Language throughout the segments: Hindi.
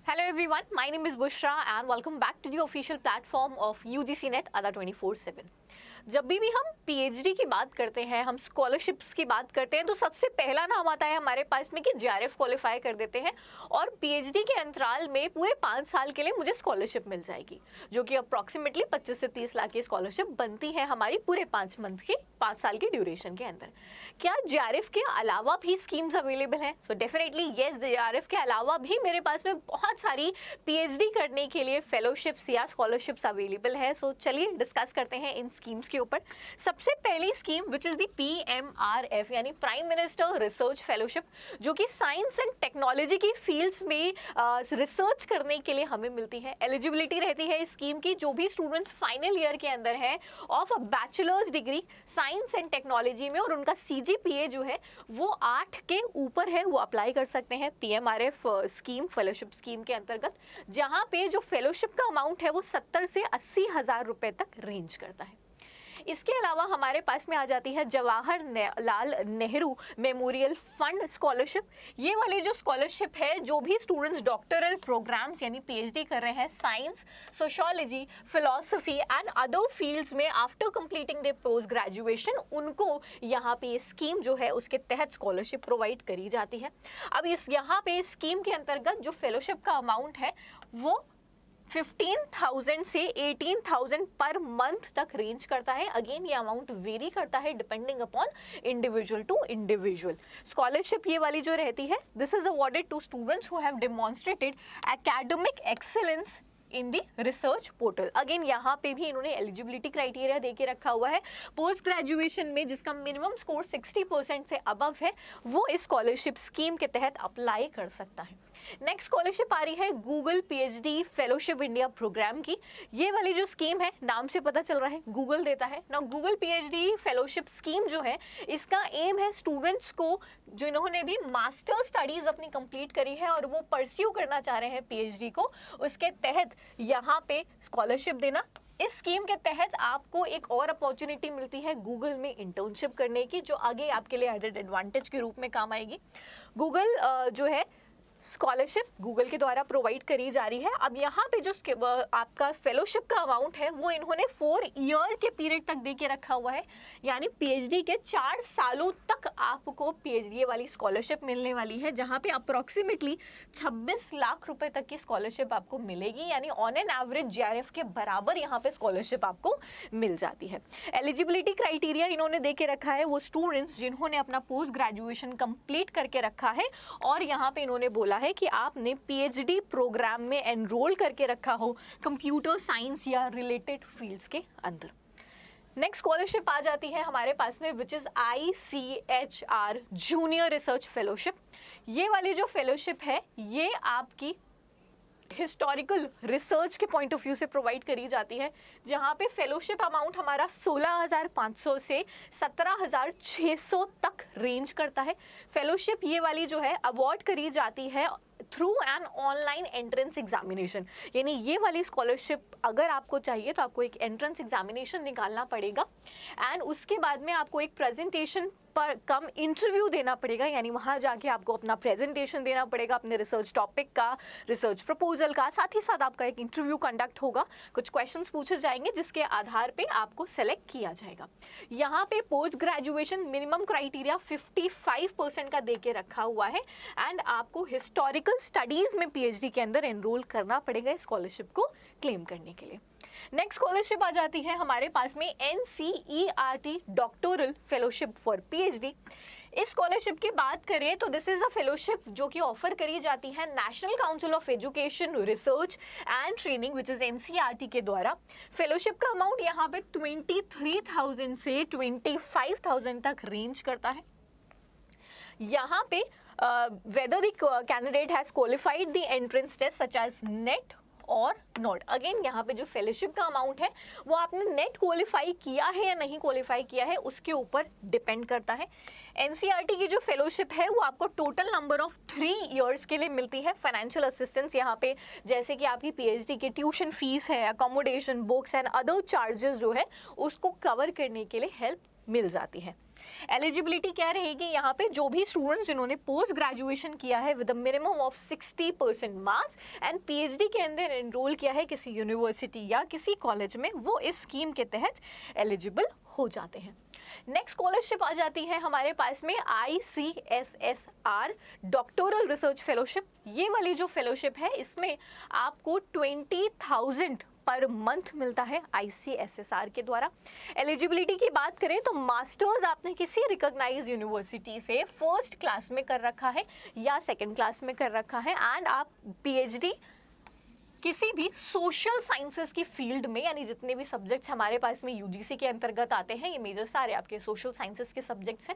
Hello everyone, my name is Bushra and welcome back to the official platform of UGC Net Ada 24/7। जब भी हम पीएचडी की बात करते हैं, हम स्कॉलरशिप्स की बात करते हैं, तो सबसे पहला नाम आता है हमारे पास में कि जेआरएफ क्वालिफाई कर देते हैं और पीएचडी के अंतराल में पूरे 5 साल के लिए मुझे स्कॉलरशिप मिल जाएगी, जो कि अप्रॉक्सीमेटली 25 से 30 लाख की स्कॉलरशिप बनती है हमारी पूरे 5 साल की ड्यूरेशन के अंदर। क्या जेआरएफ के अलावा भी स्कीम्स अवेलेबल हैं? सो डेफिनेटली येस, जेआरएफ के अलावा भी मेरे पास में बहुत सारी पीएचडी करने के लिए फेलोशिप्स या स्कॉलरशिप्स अवेलेबल है। सो चलिए डिस्कस करते हैं इन स्कीम्स के ऊपर। सबसे पहली scheme which is the PMRF यानी प्राइम मिनिस्टर रिसर्च फेलोशिप, जो कि साइंस एंड टेक्नोलॉजी की फील्ड्स में रिसर्च करने के लिए हमें मिलती है। एलिजिबिलिटी रहती है इस स्कीम की, जो भी स्टूडेंट्स फाइनल ईयर के अंदर हैं of a bachelors degree science and technology में और उनका सीजीपीए जो है वो 8 के ऊपर है, वो अप्लाई कर सकते हैं पीएमआरएफ स्कीम, फेलोशिप स्कीम के अंतर्गत, जहां पे जो फेलोशिप का अमाउंट है वो 70 से 80 हज़ार रुपए तक रेंज करता है। इसके अलावा हमारे पास में आ जाती है Jawaharlal Nehru memorial fund scholarship. ये वाली जो स्कॉलरशिप है, जो भी स्टूडेंट्स डॉक्टरल प्रोग्राम्स यानी पीएचडी कर रहे हैं science, sociology, philosophy and other fields में after completing their post graduation, उनको यहाँ पे ये स्कीम जो है उसके तहत स्कॉलरशिप प्रोवाइड करी जाती है। अब इस यहाँ पे स्कीम के अंतर्गत जो फेलोशिप का अमाउंट है वो 15,000 से 18,000 पर मंथ तक रेंज करता है। अगेन ये अमाउंट वेरी करता है depending upon individual to individual. Scholarship ये वाली जो रहती है, this is awarded to students who have demonstrated academic excellence in the research portal. Again यहाँ पे भी इन्होंने एलिजिबिलिटी क्राइटेरिया दे के रखा हुआ है। पोस्ट ग्रेजुएशन में जिसका मिनिमम स्कोर 60% से अबव है, वो इस स्कॉलरशिप स्कीम के तहत अप्लाई कर सकता है। नेक्स्ट स्कॉलरशिप आ रही है Google PhD fellowship India program की। ये वाली जो स्कीम है, नाम से पता चल रहा है गूगल देता है ना। गूगल पीएचडी फेलोशिप स्कीम जो है, इसका एम है स्टूडेंट्स को जो इन्होंने भी मास्टर स्टडीज अपनी कंप्लीट करी है और वो परस्यू करना चाह रहे हैं पीएचडी को, उसके तहत यहाँ पे स्कॉलरशिप देना। इस स्कीम के तहत आपको एक और अपॉर्चुनिटी मिलती है गूगल में इंटर्नशिप करने की, जो आगे आपके लिए एडेड एडवांटेज के रूप में काम आएगी। गूगल जो है स्कॉलरशिप गूगल के द्वारा प्रोवाइड करी जा रही है। अब यहाँ पे जो आपका फेलोशिप का अमाउंट है वो इन्होंने 4 ईयर के पीरियड तक दे के रखा हुआ है, यानी पीएचडी के 4 सालों तक आपको पीएचडी वाली स्कॉलरशिप मिलने वाली है, जहाँ पे अप्रोक्सीमेटली 26 लाख रुपए तक की स्कॉलरशिप आपको मिलेगी, यानी ऑन एन एवरेज जेआरएफ के बराबर यहाँ पे स्कॉलरशिप आपको मिल जाती है। एलिजिबिलिटी क्राइटेरिया इन्होंने दे के रखा है वो स्टूडेंट्स जिन्होंने अपना पोस्ट ग्रेजुएशन कंप्लीट करके रखा है और यहाँ पे इन्होंने बोला है कि आपने पीएचडी प्रोग्राम में एनरोल करके रखा हो कंप्यूटर साइंस या रिलेटेड फील्ड्स के अंदर। नेक्स्ट स्कॉलरशिप आ जाती है हमारे पास में which is ICHR junior research fellowship. ये वाली जो फेलोशिप है ये आपकी हिस्टोरिकल रिसर्च के पॉइंट ऑफ व्यू से प्रोवाइड करी जाती है, जहाँ पे फेलोशिप अमाउंट हमारा 16,500 से 17,600 तक रेंज करता है। फेलोशिप ये वाली जो है अवार्ड करी जाती है through an online entrance examination, यानी ये वाली स्कॉलरशिप अगर आपको चाहिए तो आपको एक एंट्रेंस एग्जामिनेशन निकालना पड़ेगा एंड उसके बाद में आपको एक प्रेजेंटेशन पर कम इंटरव्यू देना पड़ेगा, यानी वहाँ जाके आपको अपना प्रेजेंटेशन देना पड़ेगा अपने रिसर्च टॉपिक का, रिसर्च प्रपोजल का, साथ ही साथ आपका एक इंटरव्यू कंडक्ट होगा, कुछ क्वेश्चंस पूछे जाएंगे जिसके आधार पे आपको सेलेक्ट किया जाएगा। यहाँ पे पोस्ट ग्रेजुएशन मिनिमम क्राइटेरिया 55% का दे के रखा हुआ है एंड आपको हिस्टोरिकल स्टडीज में पीएचडी के अंदर एनरोल करना पड़ेगा स्कॉलरशिप को क्लेम करने के लिए। नेक्स्ट स्कॉलरशिप आ जाती है हमारे पास में NCERT doctoral fellowship for PhD. इस स्कॉलरशिप की बात करें तो दिस इज अ फेलोशिप जो कि ऑफर करी जाती है national council of education research and training which is NCERT के द्वारा। फेलोशिप का अमाउंट यहाँ पे 23,000 से 25,000 तक रेंज करता है। यहाँ पे whether the candidate has qualified the entrance test such as NET और नॉट। अगेन यहाँ पे जो फेलोशिप का अमाउंट है वो आपने नेट क्वालिफाई किया है या नहीं क्वालिफाई किया है उसके ऊपर डिपेंड करता है। NCERT की जो फेलोशिप है वो आपको टोटल नंबर ऑफ 3 इयर्स के लिए मिलती है। फाइनेंशियल असिस्टेंस यहाँ पे जैसे कि आपकी पीएचडी की ट्यूशन फीस है, accommodation, books and other charges जो है उसको कवर करने के लिए हेल्प मिल जाती है। एलिजिबिलिटी क्या रहेगी यहाँ पे, जो भी स्टूडेंट्स जिन्होंने पोस्ट ग्रेजुएशन किया है with minimum of 60% marks and PhD के अंदर एनरोल किया है किसी यूनिवर्सिटी या किसी कॉलेज में, वो इस स्कीम के तहत एलिजिबल हो जाते हैं। नेक्स्ट स्कॉलरशिप आ जाती है हमारे पास में ICSSR डॉक्टोरल रिसर्च फेलोशिप। ये वाली जो फेलोशिप है इसमें आपको 20,000 पर मंथ मिलता है ICSSR के द्वारा। एलिजिबिलिटी की बात करें तो मास्टर्स आपने किसी रिकॉग्नाइज्ड यूनिवर्सिटी से फर्स्ट क्लास में कर रखा है या सेकंड क्लास में कर रखा है, एंड आप पीएचडी किसी भी सोशल साइंसेस की फील्ड में, यानी जितने भी सब्जेक्ट्स हमारे पास में यूजीसी के अंतर्गत आते हैं, ये मेजर सारे आपके सोशल साइंसेस के सब्जेक्ट्स हैं,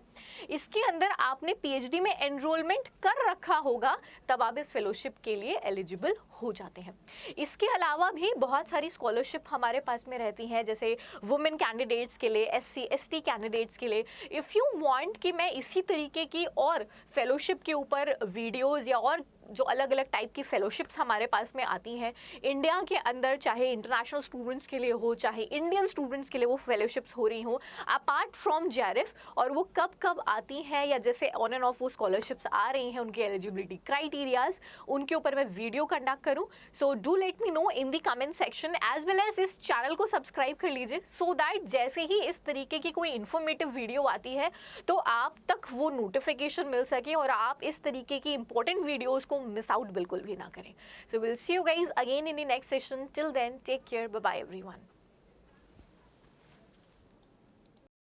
इसके अंदर आपने पीएचडी में एनरोलमेंट कर रखा होगा, तब आप इस फेलोशिप के लिए एलिजिबल हो जाते हैं। इसके अलावा भी बहुत सारी स्कॉलरशिप हमारे पास में रहती हैं, जैसे वुमेन कैंडिडेट्स के लिए, SC ST कैंडिडेट्स के लिए। इफ़ यू वांट कि मैं इसी तरीके की और फेलोशिप के ऊपर वीडियोज़ या और जो अलग अलग टाइप की फेलोशिप्स हमारे पास में आती हैं इंडिया के अंदर, चाहे इंटरनेशनल स्टूडेंट्स के लिए हो चाहे इंडियन स्टूडेंट्स के लिए वो फेलोशिप्स हो रही हो अपार्ट फ्रॉम JRF, और वो कब कब आती हैं या जैसे ऑन एंड ऑफ वो स्कॉलरशिप्स आ रही हैं, उनके एलिजिबिलिटी क्राइटेरियाज, उनके ऊपर मैं वीडियो कंडक्ट करूं। So do let me know in the comment section, as well as इस चैनल को सब्सक्राइब कर लीजिए, सो दैट जैसे ही इस तरीके की कोई इन्फॉर्मेटिव वीडियो आती है तो आप तक वो नोटिफिकेशन मिल सके और आप इस तरीके की इंपॉर्टेंट वीडियोज़ को मिस आउट बिल्कुल भी ना करें। So will see you guys again in the next session. Till then take care, bye bye everyone.